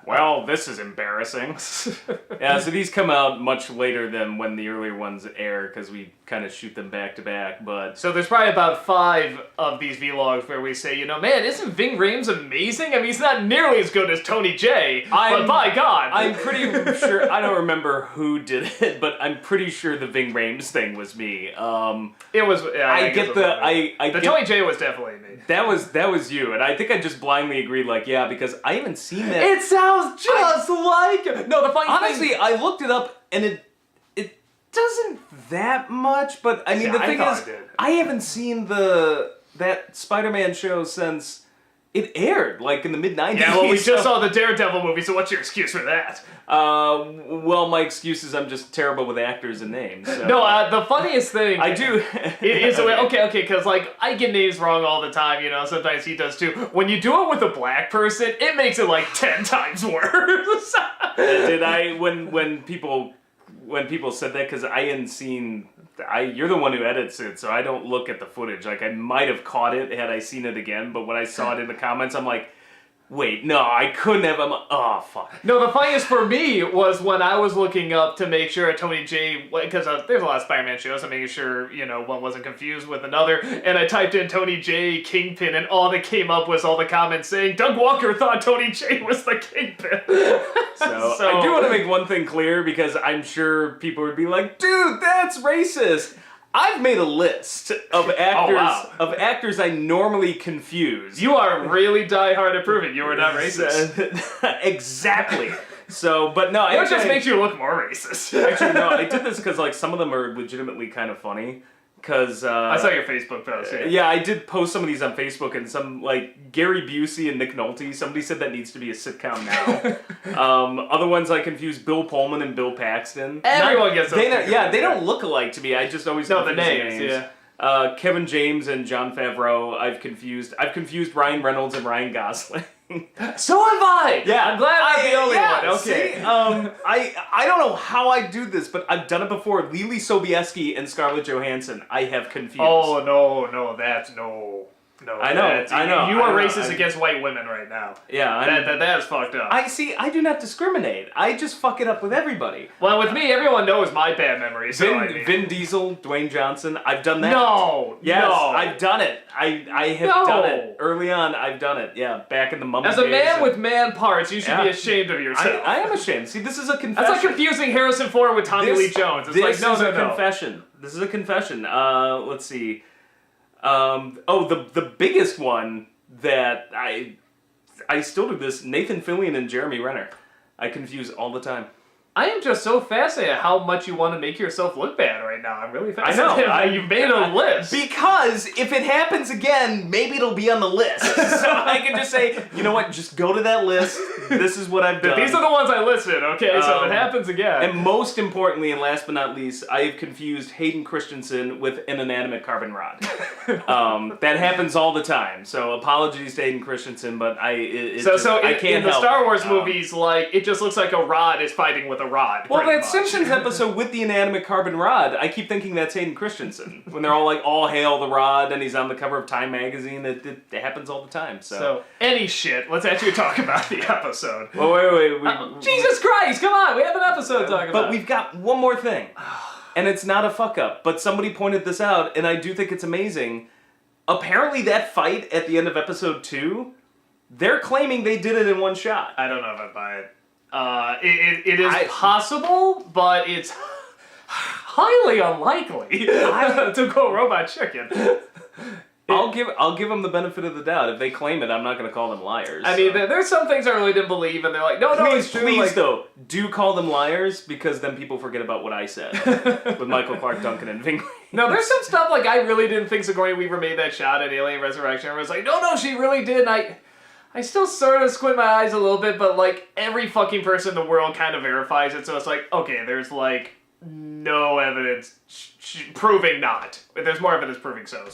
well, this is embarrassing. Yeah, so these come out much later than when the earlier ones air, because we kind of shoot them back to back, but... So there's probably about 5 of these vlogs where we say, man, isn't Ving Rhames amazing? I mean, he's not nearly as good as Tony J, but by God. I'm pretty sure, I don't remember who did it, but I'm pretty sure the Ving Rhames thing was me. It was, yeah, the Tony J was definitely me. That was you, and I think I just blindly agreed, like, yeah, because I haven't seen that. It sounds just like it. No, the funny honestly, thing... I looked it up, and it doesn't that much, but I mean, the thing is, I haven't seen that Spider-Man show since it aired, like, in the mid-90s. Yeah, well, we just saw the Daredevil movie, so what's your excuse for that? Well, my excuse is I'm just terrible with actors and names. So. No, the funniest thing... I do. is okay, because, like, I get names wrong all the time, sometimes he does too. When you do it with a black person, it makes it, like, 10 times worse. Did I, when people said that, because I hadn't seen... you're the one who edits it, so I don't look at the footage. Like, I might have caught it had I seen it again, but when I saw it in the comments, I'm like, wait, no, I couldn't have. I'm like, oh, fuck. No, the funniest for me was when I was looking up to make sure Tony J, because there's a lot of Spider-Man shows, I'm making sure, one wasn't confused with another, and I typed in Tony J Kingpin, and all that came up was all the comments saying, Doug Walker thought Tony J was the Kingpin. So I do want to make one thing clear, because I'm sure people would be like, dude, that's racist. I've made a list of actors I normally confuse. You are really diehard at proving you are not racist. Exactly. So, but no, it just makes you look more racist. Actually, no, I did this because, like, some of them are legitimately kind of funny. Because I saw your Facebook post. Yeah, I did post some of these on Facebook, and some, like, Gary Busey and Nick Nolte. Somebody said that needs to be a sitcom now. Other ones I confused Bill Pullman and Bill Paxton. Everyone gets those. They don't look alike to me. I just always know the names. Yeah. Kevin James and Jon Favreau. I've confused Ryan Reynolds and Ryan Gosling. So have I! Yeah. I'm glad I'm the only one. Okay. See, I don't know how I do this, but I've done it before. Lily Sobieski and Scarlett Johansson, I have confused. Oh, no, that's no. I know. You are racist against white women right now. Yeah. That is fucked up. I do not discriminate. I just fuck it up with everybody. Well, with me, everyone knows my bad memory. So Vin Diesel, Dwayne Johnson, I've done that. No! Yes, no. I've done it. I have done it. Early on, I've done it. Yeah, back in the Mummy days. As a man with man parts, you should be ashamed of yourself. I am ashamed. See, this is a confession. That's like confusing Harrison Ford with Tommy Lee Jones. It's like, no. Confession. This is a confession. Let's see. The biggest one that I still do this, Nathan Fillion and Jeremy Renner. I confuse all the time. I am just so fascinated how much you want to make yourself look bad right now. I'm really fascinated. I know. You've made a list. Because if it happens again, maybe it'll be on the list. So I can just say, you know what, just go to that list. This is what I've done. These are the ones I listed, okay? So if it happens again. And most importantly, and last but not least, I have confused Hayden Christensen with an inanimate carbon rod. That happens all the time. So apologies to Hayden Christensen, but I can't help. In the Star Wars movies, like, it just looks like a rod is fighting with a rod. Well, that Simpsons episode with the inanimate carbon rod, I keep thinking that's Hayden Christensen. When they're all like, all hail the rod, and he's on the cover of Time magazine. It happens all the time. So any shit. Let's actually talk about the episode. Well, wait. Jesus Christ, come on. We have an episode to talk about. But we've got one more thing. And it's not a fuck up. But somebody pointed this out, and I do think it's amazing. Apparently that fight at the end of episode 2, they're claiming they did it in one shot. I don't know if I buy it. It is possible, but it's highly unlikely to go Robot Chicken. I'll give them the benefit of the doubt. If they claim it, I'm not going to call them liars. I mean, there's some things I really didn't believe, and they're like, no, it's true. Please, though, do call them liars, because then people forget about what I said with Michael Clark Duncan and Ving. No, there's some stuff, like, I really didn't think Sigourney Weaver made that shot at Alien Resurrection. I was like, no, she really did, and I still sort of squint my eyes a little bit, but, like, every fucking person in the world kind of verifies it, so it's like, okay, there's, like, no evidence proving not. There's more evidence proving so.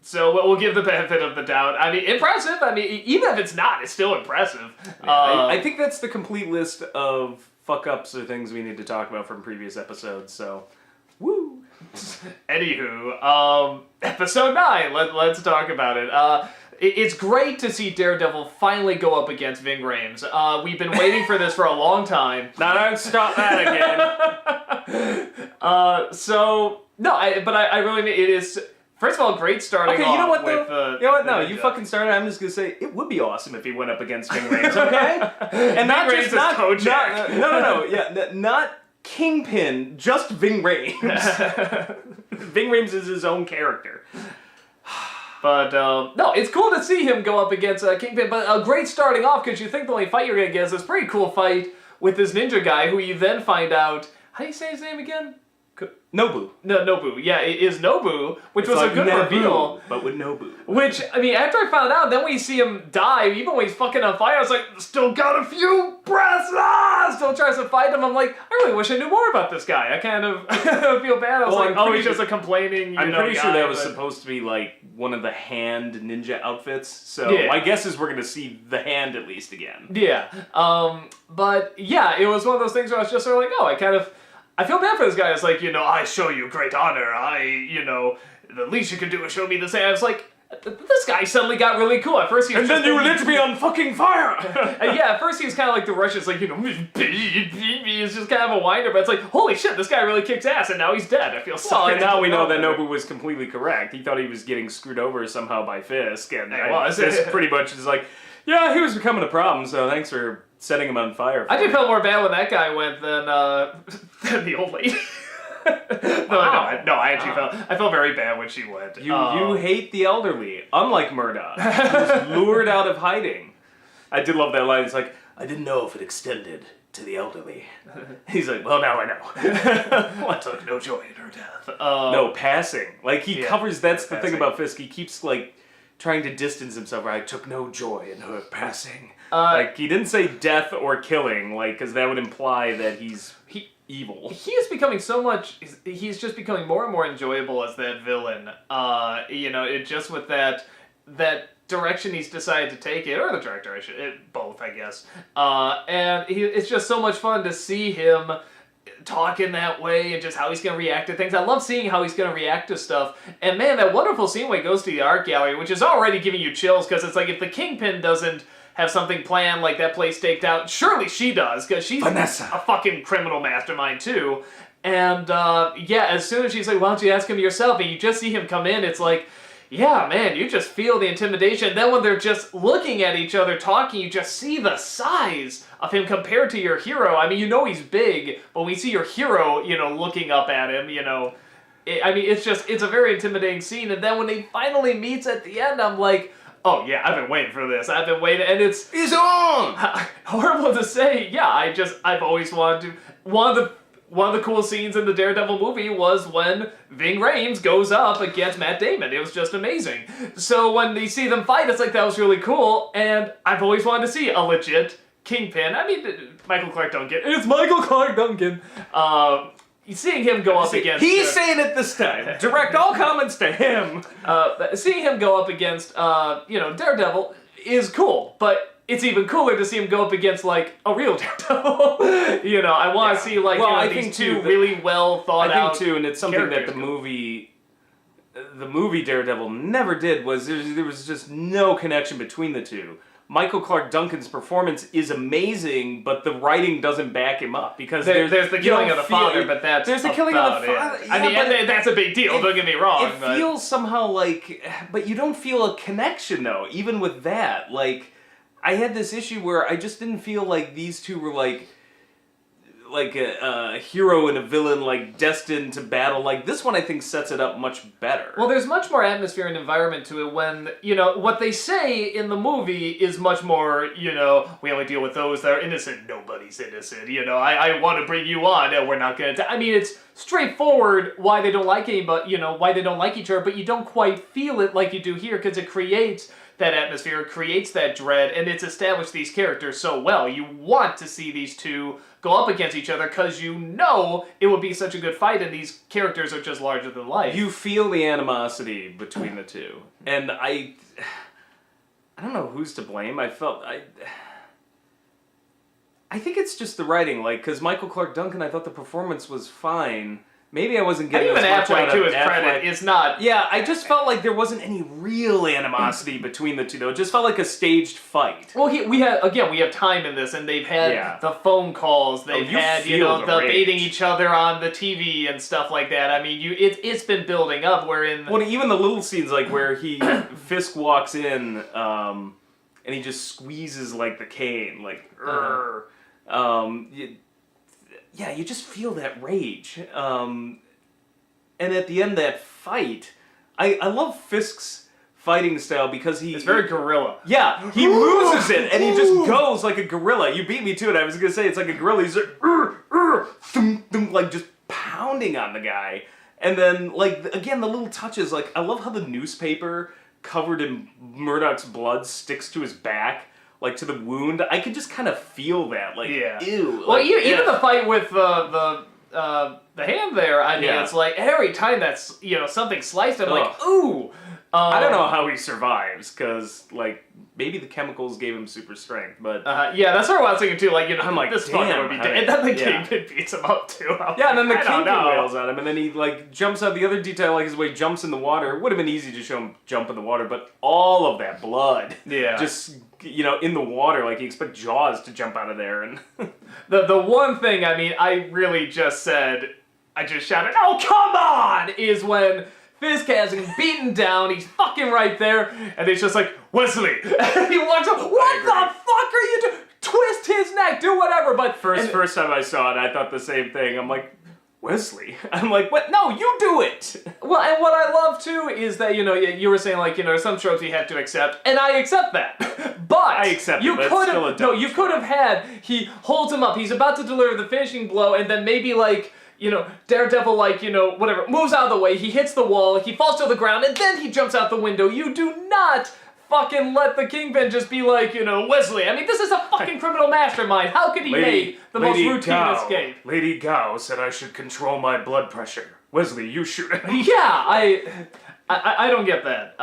So we'll give the benefit of the doubt. I mean, impressive. I mean, even if it's not, it's still impressive. I think that's the complete list of fuck-ups or things we need to talk about from previous episodes, so, woo! Anywho, episode 9, let's talk about it. It's great to see Daredevil finally go up against Ving Rhames. We've been waiting for this for a long time. Now don't start that again. But I really mean it is. First of all, great starting Okay, off you know what with, though? You know what? No, you fucking started. I'm just gonna say it would be awesome if he went up against Ving Rhames, okay? And not Ving just Rhames is Kojak. no, yeah, not Kingpin, just Ving Rhames. Ving Rhames is his own character. But, no, it's cool to see him go up against Kingpin, but a great starting off, because you think the only fight you're going to get is this pretty cool fight with this ninja guy, who you then find out, how do you say his name again? Nobu. No, Nobu. Yeah, it is Nobu, which was like a good reveal. But with Nobu. Which, I mean, after I found out, then we see him die, even when he's fucking on fire, I was like, still got a few breaths, still tries to fight him. I'm like, I really wish I knew more about this guy. I kind of feel bad. I was like, oh, he's just a complaining, I'm pretty sure guy, that was supposed to be like one of the hand ninja outfits. So Yeah. my guess is we're going to see the hand at least again. Yeah. But yeah, it was one of those things where I was just sort of like, I feel bad for this guy. It's like, I show you great honor. The least you can do is show me the same. I was like, this guy suddenly got really cool. At first he was And then you lit me on fucking fire! yeah, at first he was kind of like the Russians, like, he's just kind of a whiner, but it's like, holy shit, this guy really kicks ass, and now he's dead. I feel sorry. And now we know that Nobu was completely correct. He thought he was getting screwed over somehow by Fisk, and Fisk pretty much is like, yeah, he was becoming a problem, so thanks for setting him on fire. I did feel more bad when that guy went than the old lady. I felt very bad when she went. You hate the elderly, unlike Murdoch, who was lured out of hiding. I did love that line. It's like, I didn't know if it extended to the elderly. He's like, well, now I know. I took no joy in her death. No, passing. Like, he covers, that's the passing. thing about Fisk. He keeps, like, trying to distance himself. I took no joy in her passing. He didn't say death or killing, like, because that would imply that he's evil. He is becoming he's just becoming more and more enjoyable as that villain. It just with that direction he's decided to take it, or the director, both, I guess. And it's just so much fun to see him talk in that way and just how he's going to react to things. I love seeing how he's going to react to stuff. And man, that wonderful scene where he goes to the art gallery, which is already giving you chills, because it's like if the Kingpin doesn't have something planned, like that place staked out, surely she does, because she's Vanessa. a fucking criminal mastermind too. And as soon as she's like, why don't you ask him yourself, and you just see him come in, it's like, yeah, man, you just feel the intimidation. Then when they're just looking at each other, talking, you just see the size of him compared to your hero. I mean, he's big, but when we see your hero, looking up at him, it's a very intimidating scene. And then when he finally meets at the end, I'm like, oh yeah, I've been waiting for this. I've been waiting, and He's on! horrible to say. Yeah, I've always wanted to. One of the cool scenes in the Daredevil movie was when Ving Rhames goes up against Matt Damon. It was just amazing. So when you see them fight, it's like, that was really cool, and I've always wanted to see a legit Kingpin. I mean, Michael Clark Duncan. It's Michael Clark Duncan. Seeing him go up against... He's saying it this time. Direct all comments to him. Seeing him go up against, Daredevil is cool, but it's even cooler to see him go up against, like, a real Daredevil. I want to see, like, these two really well thought out. I think, too, and it's something that the movie Daredevil never did, was there was just no connection between the two. Michael Clark Duncan's performance is amazing, but the writing doesn't back him up, because there's the killing of the father, but that's there's the killing of the father. Yeah, that's a big deal. Don't get me wrong. It feels somehow like, but you don't feel a connection though. Even with that, like, I had this issue where I just didn't feel like these two were like a hero and a villain, like, destined to battle. Like, this one I think sets it up much better. Well, there's much more atmosphere and environment to it when, what they say in the movie is much more, we only deal with those that are innocent. Nobody's innocent. I want to bring you on, and we're not going to... I mean, it's straightforward why they don't like anybody, why they don't like each other, but you don't quite feel it like you do here, because it creates that atmosphere, it creates that dread, and it's established these characters so well. You want to see these two go up against each other, because it would be such a good fight, and these characters are just larger than life. You feel the animosity between the two. And I don't know who's to blame. I think it's just the writing, like, because Michael Clark Duncan, I thought the performance was fine, maybe I wasn't And getting even as much Affleck, out to of his Affleck. credit, is not... Yeah, I just felt like there wasn't any real animosity between the two, though. It just felt like a staged fight. Well, we have time in this, and they've had the phone calls, they've had, the baiting each other on the TV and stuff like that. I mean, it's been building up, wherein... Well, even the little scenes, like, where Fisk walks in, and he just squeezes, like, the cane, like, you just feel that rage. And at the end of that fight, I love Fisk's fighting style because it's very gorilla. Yeah, he loses it and he just goes like a gorilla. You beat me to it. I was gonna say it's like a gorilla. He's like just pounding on the guy. And then again the little touches. Like I love how the newspaper covered in Murdoch's blood sticks to his back, like to the wound. I could just kind of feel that. Like ew. Well, even the fight with the hand there, I mean, it's like every time that's something sliced, I'm like, ooh. I don't know how he survives because maybe the chemicals gave him super strength, but that's what I was thinking too. Like I'm like this fucker would be dead, and then the Kingpin beats him up too. And then the Kingpin wails at him, and then he jumps out. The other detail, his way jumps in the water. It would have been easy to show him jump in the water, but all of that blood, just in the water, you expect Jaws to jump out of there. And the one thing, I mean, I really just said, I just shouted, "Oh come on!" is when Fisk has him beaten down, he's fucking right there, and it's just like, Wesley! And he walks up, what the fuck are you doing? Twist his neck, do whatever, but... First time I saw it, I thought the same thing. I'm like, Wesley? I'm like, what? No, you do it! Well, and what I love, too, is that, you were saying, some tropes you have to accept, and I accept that. But... I accept it, but it's still a dumb you could have had, he holds him up, he's about to deliver the finishing blow, and then maybe, Daredevil, whatever, moves out of the way, he hits the wall, he falls to the ground, and then he jumps out the window. You do not fucking let the Kingpin just be like, Wesley. I mean, this is a fucking criminal mastermind. How could he make the most routine escape? Lady Gao said I should control my blood pressure. Wesley, you shoot it. Yeah, I don't get that.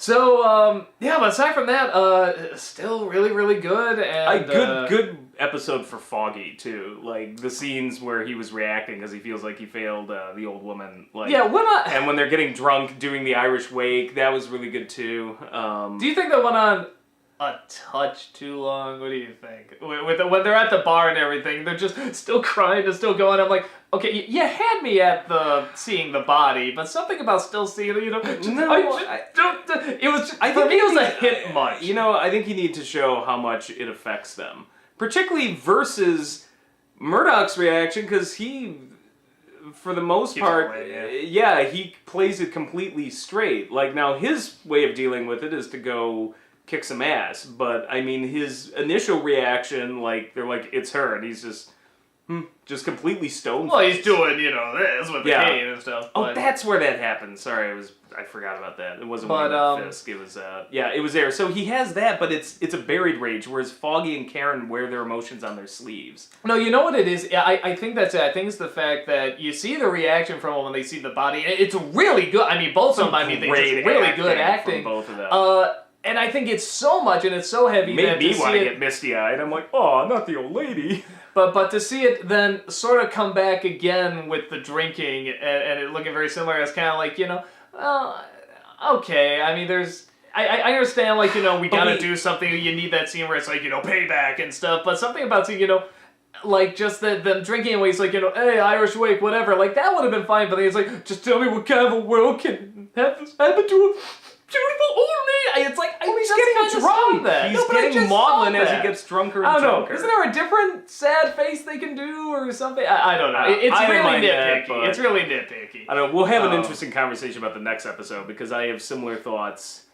But aside from that, still really, really good. And good episode for Foggy too. The scenes where he was reacting because he feels like he failed the old woman. And when they're getting drunk doing the Irish wake, that was really good too. Do you think that went on a touch too long? What do you think? When they're at the bar and everything, they're just still crying and still going. I'm like, okay, you had me at seeing the body, but something about still seeing it, it was just, for me, it was a hit much. I think you need to show how much it affects them. Particularly versus Murdoch's reaction, because he, for the most part, he plays it completely straight. Now, his way of dealing with it is to go kick some ass, but, I mean, his initial reaction, they're like, it's her, and he's just completely stoned. Well, he's doing, this with the cane and stuff. Oh, that's where that happened. Sorry, I forgot about that. It wasn't with Fisk. It was, it was there. So he has that, but it's a buried rage, whereas Foggy and Karen wear their emotions on their sleeves. No, you know what it is? I think that's it. I think it's the fact that you see the reaction from them when they see the body. It's really good. I mean, both of them, they just really good acting. From both of them. And I think it's so much, and it's so heavy. Made me want to get misty-eyed. I'm like, oh, not the old lady. But to see it then sort of come back again with the drinking and it looking very similar, it's kind of like, okay. I mean, I understand, we gotta do something. You need that scene where it's payback and stuff. But something about seeing, just them drinking away, it's hey, Irish wake, whatever. That would have been fine. But then it's just tell me what kind of a world can have this happen to a beautiful old lady. It's he's getting drunk. He's getting maudlin as he gets drunker and drunker. Isn't there a different sad face they can do or something? I don't know. It's really nitpicky. It's really nitpicky. I don't know. We'll have an interesting conversation about the next episode because I have similar thoughts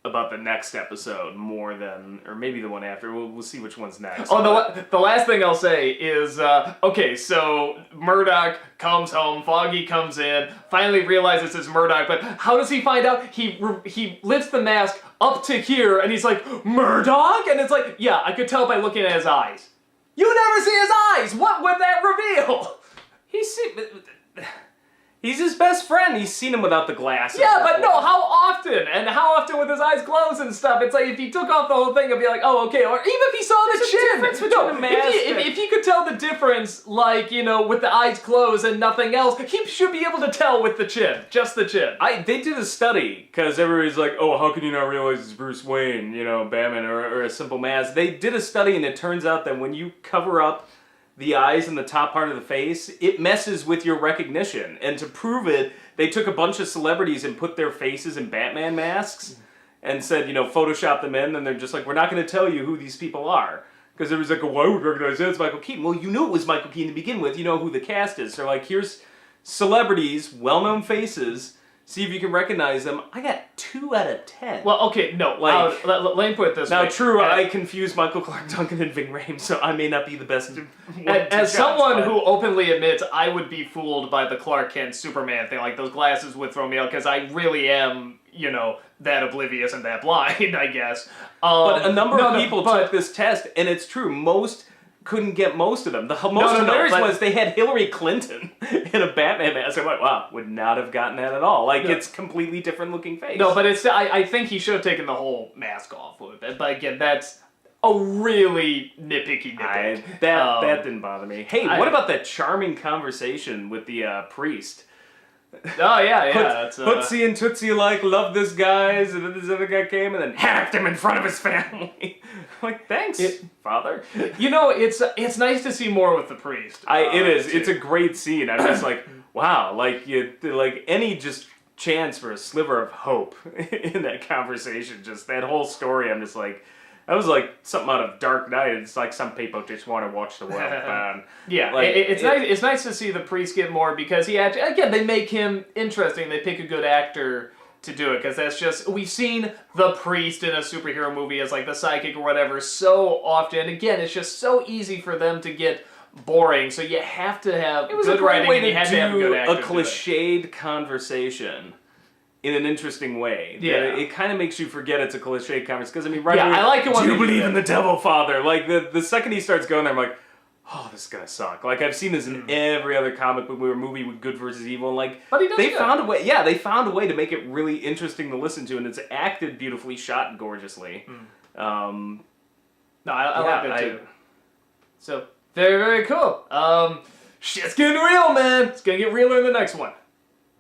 about the next episode more than, or maybe the one after. We'll see which one's next. Oh, the last thing I'll say is, okay, so Murdoch comes home, Foggy comes in, finally realizes it's Murdoch, but how does he find out? He lifts the mask up to here, and he's like, Murdoch? And it's like, yeah, I could tell by looking at his eyes. You never see his eyes! What would that reveal? He's his best friend. He's seen him without the glasses. Yeah, but before. no, how often? And how often with his eyes closed and stuff? It's like if he took off the whole thing, I'd be like, oh, okay. Or even if he saw the There's a chin. difference between a mask If you could tell the difference, like, you know, with the eyes closed and nothing else, he should be able to tell with the chin. Just the chin. They did a study, because everybody's like, oh, how can you not realize it's Bruce Wayne, you know, Batman, or a simple mask? They did a study, and it turns out that when you cover up the eyes and the top part of the face, it messes with your recognition. And to prove it, they took a bunch of celebrities and put their faces in Batman masks and said, you know, Photoshop them in, and they're just like, we're not going to tell you who these people are. Because there was like, well, I would recognize that it's Michael Keaton. Well, you knew it was Michael Keaton to begin with. You know who the cast is. So like, here's celebrities, well-known faces. See if you can recognize them. I got 2 out of 10. Well, okay, no. Like, let me put it this way. Now, true, I confused Michael Clark Duncan and Ving Rhames, so I may not be the best one. As someone who openly admits I would be fooled by the Clark Kent Superman thing, like those glasses would throw me out, because I really am, you know, that oblivious and that blind, I guess. But a number of people took this test, and it's true. Most couldn't get most of them. The most hilarious was they had Hillary Clinton in a Batman mask. I'm like, wow, would not have gotten that at all. Like, it's completely different looking face. No, but it's I think he should have taken the whole mask off with it. But again, that's a really nitpicky nitpick. That didn't bother me. Hey, what about that charming conversation with the priest? Oh, yeah. Hootsie and Tootsie alike love this guys, and then this other guy came and then hacked him in front of his family. I'm like, thanks, Father. You know, it's nice to see more with the priest. It is. It's a great scene. I'm just like, wow, like any just chance for a sliver of hope in that conversation. Just that whole story. I'm just like, that was like something out of Dark Knight. It's like some people just want to watch the world burn. Yeah, like, it's nice. It's nice to see the priest get more, because he actually, again, they make him interesting. They pick a good actor to do it, because that's just, we've seen the priest in a superhero movie as like the psychic or whatever so often. And again, it's just so easy for them to get boring. So you have to have good writing, and you have to have a good actor. A cliched conversation in an interesting way. Yeah. It kind of makes you forget it's a cliched conversation. Because, I mean, right away, I like it when do you believe in the devil, Father? Like, the second he starts going there, I'm like, oh, this is gonna suck. Like, I've seen this in every other comic book movie with good versus evil, and like, but he does they found a way. Yeah, they found a way to make it really interesting to listen to, and it's acted beautifully, shot gorgeously. No, I like that too. So very, very cool. Shit's getting real, man. It's gonna get realer in the next one.